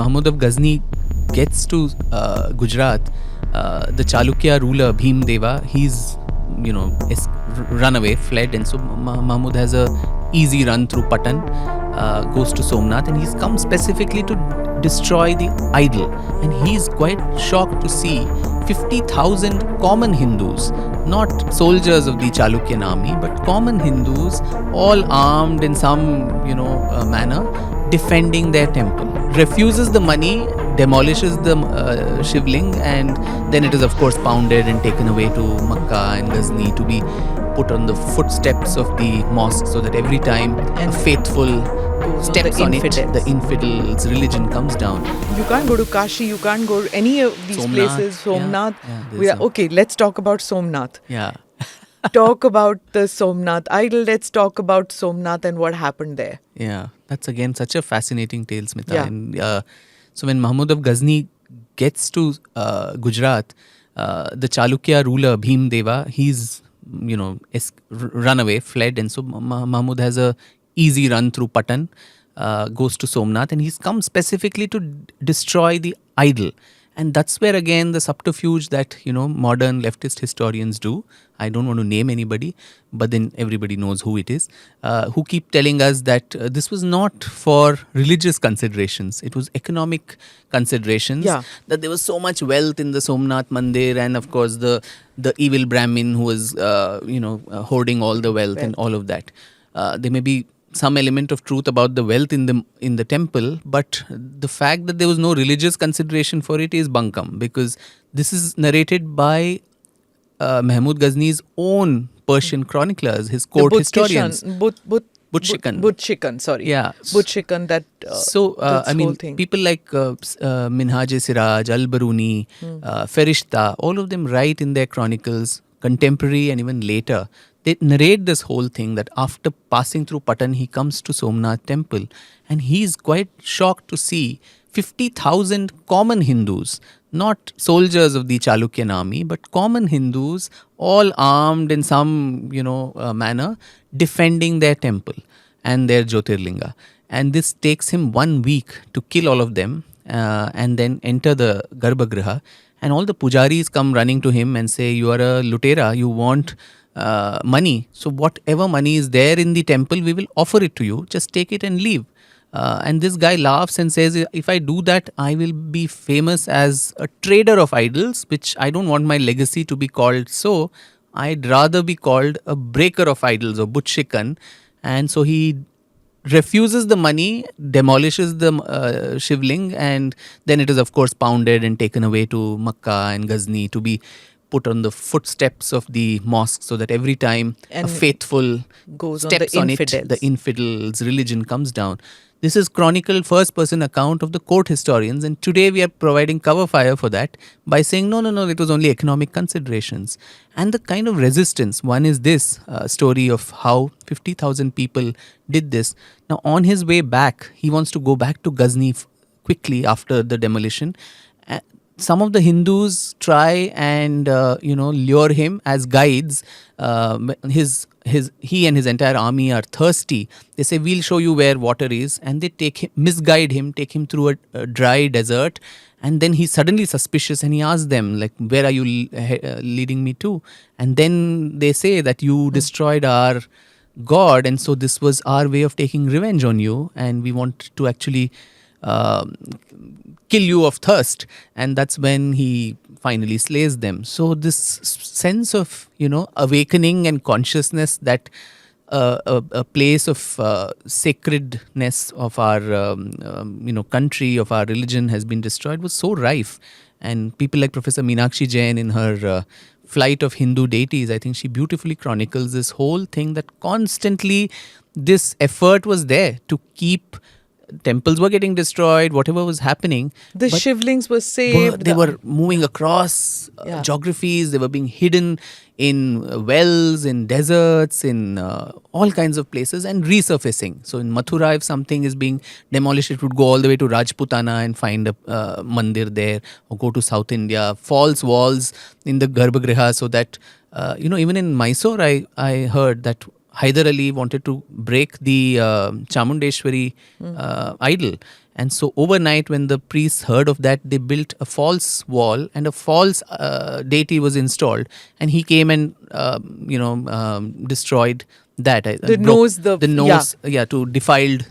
Mahmud of Ghazni gets to Gujarat, the Chalukya ruler Bhim Deva, he's run away, fled, and so Mahmud has a easy run through Patan, goes to Somnath, and he's come specifically to destroy the idol. And he's quite shocked to see 50,000 common Hindus, not soldiers of the Chalukyan army, but common Hindus, all armed in some manner, defending their temple. Refuses the money, demolishes the shivling, and then it is of course pounded and taken away to Makkah and Ghazni to be put on the footsteps of the mosque, so that every time a faithful steps on it, the infidel's religion comes down. You can't go to Kashi, you can't go to any of these places. Somnath. Okay, let's talk about Somnath. Yeah. Talk about the Somnath idol. Let's talk about Somnath and what happened there. Yeah, that's again such a fascinating tale, Smita. Yeah. And, so when Mahmud of Ghazni gets to Gujarat, the Chalukya ruler Bhim Deva, he's run away, fled, and so Mahmud has a easy run through Patan, goes to Somnath, and he's come specifically to destroy the idol. And that's where again the subterfuge that modern leftist historians do. I don't want to name anybody, but then everybody knows who it is, who keep telling us that this was not for religious considerations. It was economic considerations. Yeah. That there was so much wealth in the Somnath Mandir, and of course the evil Brahmin who was hoarding all the wealth and all of that. There may be some element of truth about the wealth in the temple, but the fact that there was no religious consideration for it is bunkam, because this is narrated by Mahmud Ghazni's own Persian chroniclers, his court historians. Butchikan, sorry. Yeah. Butchikan, that whole thing. People like Minhaj-e-Siraj, Al-Baruni, Ferishta, all of them write in their chronicles, contemporary and even later, they narrate this whole thing that after passing through Patan, he comes to Somnath temple, and he's quite shocked to see 50,000 common Hindus, not soldiers of the Chalukyan army, but common Hindus, all armed in some manner, defending their temple and their Jyotirlinga. And this takes him 1 week to kill all of them and then enter the Garbhagriha. And all the pujaris come running to him and say, "You are a lutera, you want money. So whatever money is there in the temple, we will offer it to you. Just take it and leave." And this guy laughs and says, "If I do that, I will be famous as a trader of idols, which I don't want my legacy to be called so. I'd rather be called a breaker of idols or Butchikan." And so he refuses the money, demolishes the shivling, and then it is of course pounded and taken away to Makkah and Ghazni to be put on the footsteps of the mosque, so that every time a faithful steps on it, the infidel's religion comes down. This is chronicled first-person account of the court historians, and today we are providing cover fire for that by saying, no, it was only economic considerations. And the kind of resistance, one is this story of how 50,000 people did this. Now, on his way back, he wants to go back to Ghazni quickly after the demolition. Some of the Hindus try and lure him as guides. He and his entire army are thirsty. They say, "We'll show you where water is," and they misguide him, take him through a dry desert, and then he's suddenly suspicious and he asks them, like, "Where are you leading me to?" And then they say that you destroyed our god, and so this was our way of taking revenge on you, and we want to actually kill you of thirst. And that's when he finally slays them. So this sense of awakening and consciousness that a place of sacredness of our country, of our religion has been destroyed was so rife. And people like Professor Meenakshi Jain in her Flight of Hindu Deities, I think she beautifully chronicles this whole thing, that constantly this effort was there to keep temples were getting destroyed, whatever was happening. The shivlings were saved. They were moving across geographies. They were being hidden in wells, in deserts, in all kinds of places, and resurfacing. So in Mathura, if something is being demolished, it would go all the way to Rajputana and find a mandir there, or go to South India, false walls in the Garbhagriha, so that, even in Mysore, I heard that Hyder Ali wanted to break the Chamundeshwari idol. And so overnight, when the priests heard of that, they built a false wall and a false deity was installed. And he came and, destroyed that. The nose, to defiled